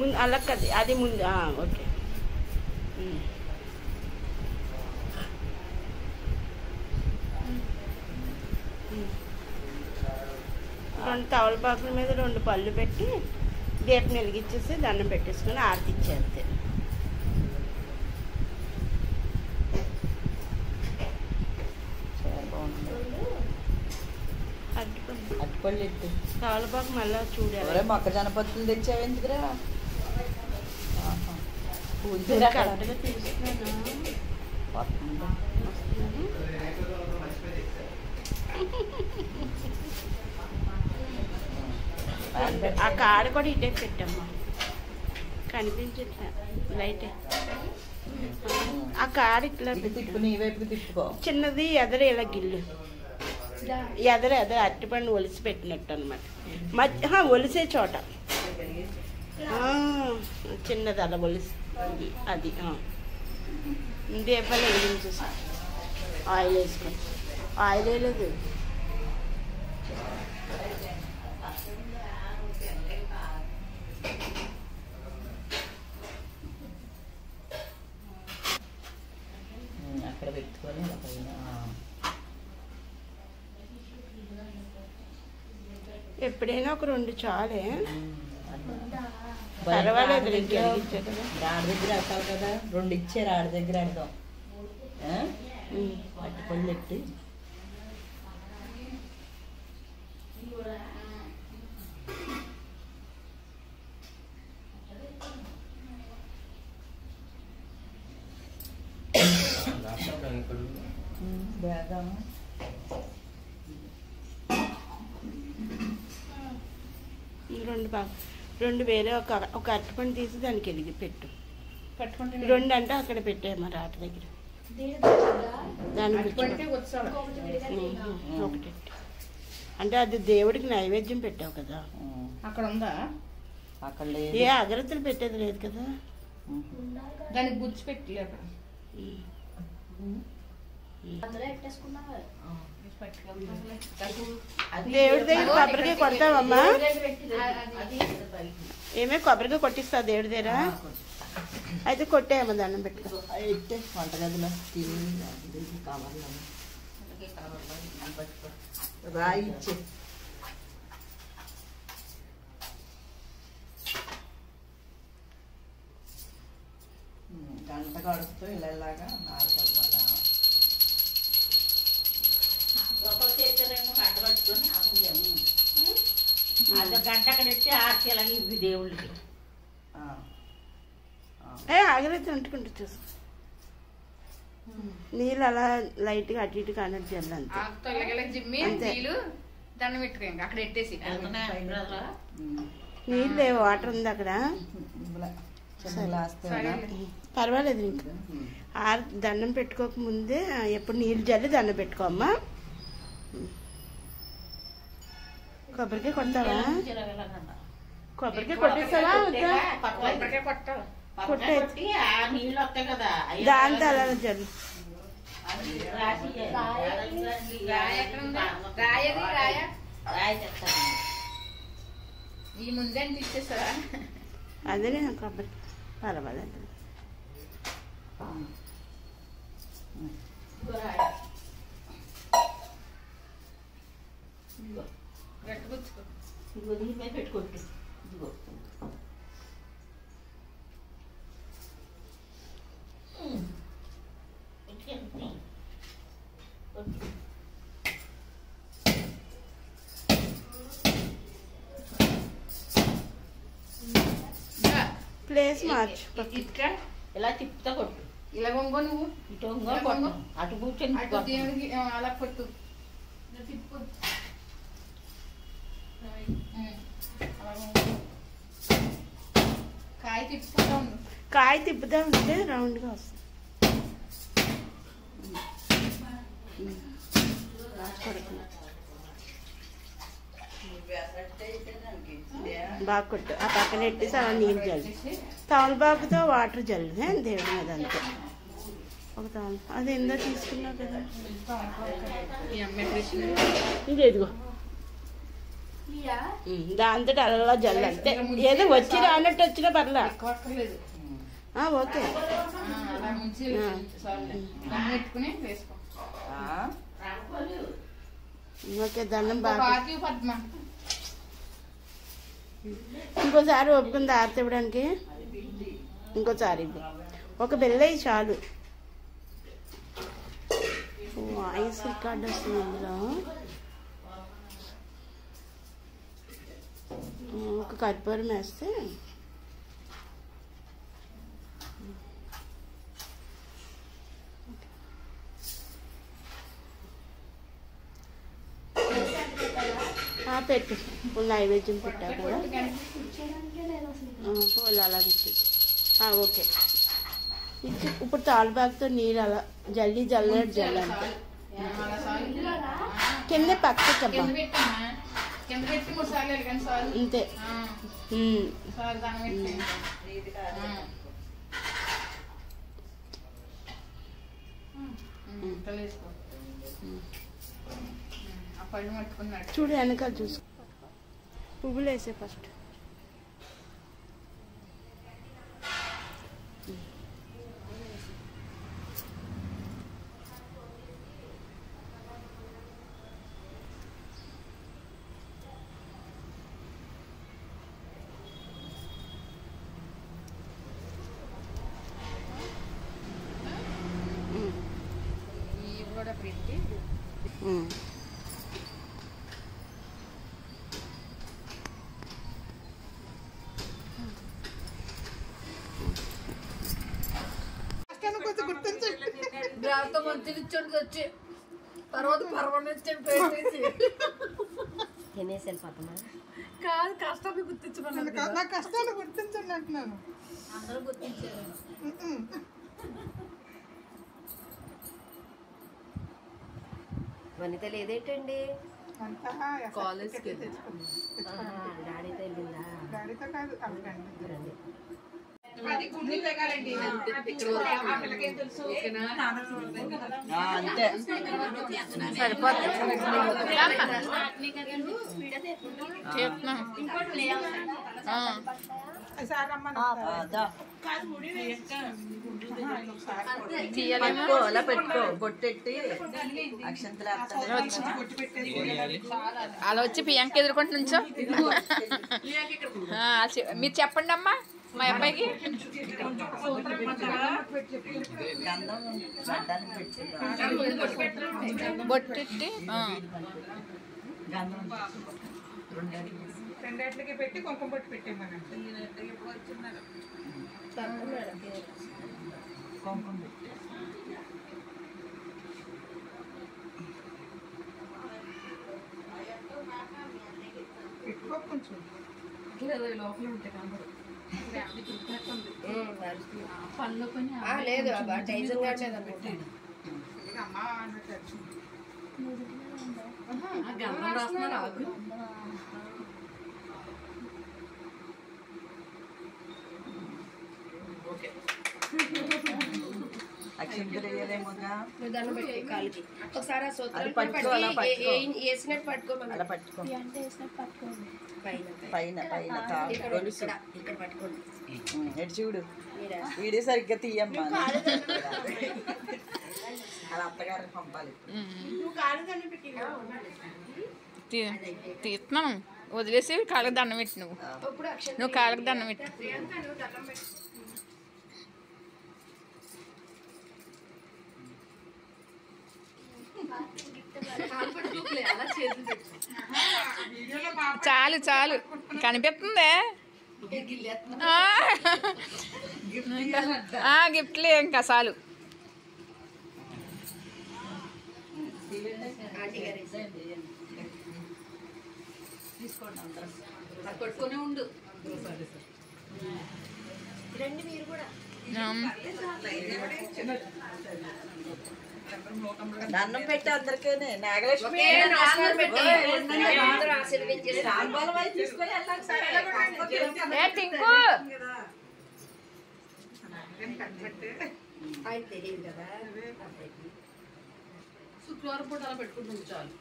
ముందు అలా కదా అది ముందు ఓకే. రెండు తవలపాకుల మీద 2 పళ్ళు పెట్టి దీపం వెలిగించేసి దండం పెట్టేసుకుని ఆరతి ఇచ్చేస్తే అట్టుపళ్ళు ఎట్టు తవలపాకు మళ్ళీ చూడాలి. మొక్కజొన్న పత్తులు తెచ్చావెందుకురా? కరెక్ట్గా తీసుకున్నాను. ఆ కాడ కూడా ఇటే పెట్టమ్మా, కనిపించట్లే లైట్. ఆ కాడ ఇట్లా తిప్పుకో. చిన్నది ఎదరు ఇలా గిల్లు ఎదరు అరటిపండు ఒలిసి పెట్టినట్టు అనమాట. మధ్య ఒలిసే చోట చిన్నది అలా ఒలిసి అది దీపాలు వెలిగించేసి ఆయిల్ వేసుకొని ఆయిల్ వేయలేదు. అక్కడ పెట్టుకొని ఎప్పుడైనా ఒక 2 చాలే, పర్వాలేదు. ఆడ దగ్గర అట్టాలి కదా, 2 ఇచ్చారు. ఆడ దగ్గర ఆడదాం. అట్టుపళ్ళు ఎట్టి వేద్దాము. రెండు వేరే ఒక అరటిపండు తీసి దానికి వెలిగి పెట్టు. 2 అంటే అక్కడ పెట్టాము రాట దగ్గర. దానికి ఒకటి అంటే అది దేవుడికి నైవేద్యం పెట్టావు కదా. అక్కడ ఉందా? అక్కడ ఏ అగరత్తులు పెట్టేది లేదు కదా. దానికి గుచ్చి పెట్టి అక్కడ దేవుడి దగ్గర కొబ్బరికాయ కొడతావమ్మా? ఏమే కొబ్బరికాయ కొట్టిస్తా దేవుడి దగ్గర? అయితే కొట్టేయమ్మా, దండం పెట్టుకో. వంటగదిలో రాయి ఇచ్చే గంట కడుపుతూ ఇలాగా నాలుగవ్వాలా. గంట అక్కడ వచ్చి ఆర్తి అలాగే ఇవి దేవుళ్ళకి ఆగరైతే అంటుకుంటూ చూసు. నీళ్ళు అలా లైట్గా అటు ఇటు కానట్టు అంతే. దండం పెట్టుకోండి అక్కడ పెట్టేసి. నీళ్ళు లేవు, వాటర్ ఉంది అక్కడ. పర్వాలేదు. ఇంకా దండం పెట్టుకోక ముందే ఎప్పుడు నీళ్ళు జల్లి దండం పెట్టుకోమ్మా. కొబ్బరికాయ కొడతావా? కొబ్బరికాయ కొట్టేస్తావా? కొట్టి దాంతో అలా జల్లు. ఈ ముందే ఇచ్చేస్తారా? అదే కొబ్బరి పర్వాలేదు. పెట్టుకోట్టు ప్లేస్ మార్చు. ఇట్లా ఇలా తిప్పుతా కొట్టు. ఇలా వంగో, నువ్వు ఇటు వంగో, అటు కూర్చొని దేవుడికి అలా కొట్టు. కాయ తిప్పుతా ఉండు. కాయ తిప్పుతా ఉంటే రౌండ్గా వస్తుంది. బాగా కొట్టు. ఆ పక్కన పెట్టేసి అలా నీళ్ళు జల్లు. తమలపాకుతో వాటర్ జల్లు దేవుడి మీద అంతే. ఒక తమలపాకు అది ఎందో తీసుకున్నావు కదా. ఇదిగో దాంతో అలా జల్లు అంతే. ఏదో వచ్చి రానట్టు వచ్చినా పర్లా. ఎక్కువ అక్కర్లేదు. ఓకే. అలా ముంచి దమ్ పెట్టుకుని వేసుకో. ఓకే దండం బాగా. పద్మ ఇంకోసారి ఒప్పుకుంది ఆరతి ఇవ్వడానికి. ఇంకోసారి ఒక బిల్ల చాలు. వాయిస్ రికార్డ్ వస్తుంది ఇందులో. ఒక కర్పూరం వేస్తే పెట్టు. నైవేద్యం పెట్టావు కదా పూలు అలా ఇచ్చి. ఓకే ఇచ్చి. ఇప్పుడు తాళబాగుతో నీరు అలా జల్లి జల్లెడు జల్లి అంతే. కింద పక్క చెప్ప అంతే. చూడు వెనకాల చూసుకో. పువ్వులు వేసే ఫస్ట్. వచ్చి తర్వాత తినేసి వెళ్ళిపోతున్నా. కాదు కష్టాన్ని గుర్తించమని. నా కష్టాన్ని గుర్తించండి అంటున్నాను. అందరూ గుర్తించారు. వనిత లేదేంటండి? కాలేజ్కి డాడీతో వెళ్ళిందా? డాడీతో కాదు. అంతే సరిపోతుంది. అలా పెట్టుకో. బొట్టెట్టి అక్షంతలు అలా వచ్చి ప్రియాంక ఎదుర్కొంటు నుంచో. మీరు చెప్పండి అమ్మా మా అబ్బాయికి. బొట్టెట్టి రెండేట్లకి పెట్టి కుంకుమ బొట్టు పెట్టేమని. పెట్టుకో కొంచెం. లేదు టైజన్ కావట్లేదు. అమ్మా అన్నట్టు అక్షంతలు వేయలేముగా. కాలికి ఒకసారి వేసినట్టు పట్టుకోమని. అలా పట్టుకో. పైన పైన పైన ఇక్కడ పట్టుకోండి. ఎటు చూడు. వీడియో సరిగ్గా తీయమ్మా. అలా అత్తగారికి పంపాలి. తీస్తున్నాను. వదిలేసి కాళ్ళకి దండం పెట్టి. నువ్వు కాళ్ళకి దండం పెట్టి. చాలు చాలు కనిపిస్తుంది. గిఫ్ట్లే ఇంకా చాలు. పట్టుకొని ఉండు. రండి మీరు కూడా. దండం పెట్టి అందరికీ నాగలక్ష్మి తీసుకొని టింకు ఆయన తెలియదు కదా. శుక్రవారం పూట అలా పెట్టుకుంటుంది చాలు.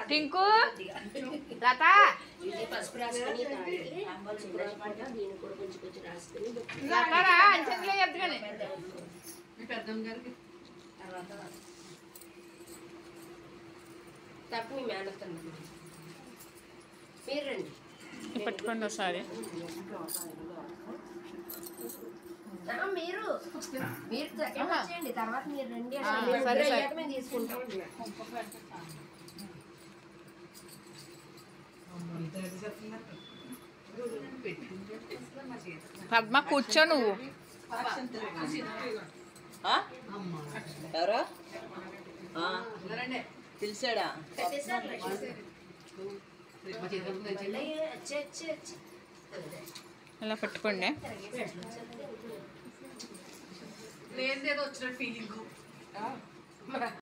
టింకు లత లతారా అంచెందులో ఎద్దుగానే పట్టుకోండి ఒకసారి మీరు తర్వాత మీరు రండి సరే సరే మేము తీసుకుంటాం. పద్మ కూర్చో నువ్వు ఎవరో పిలిచాడా ఇలా పట్టుకోండి లేదేదో వచ్చిన ఫీలింగ్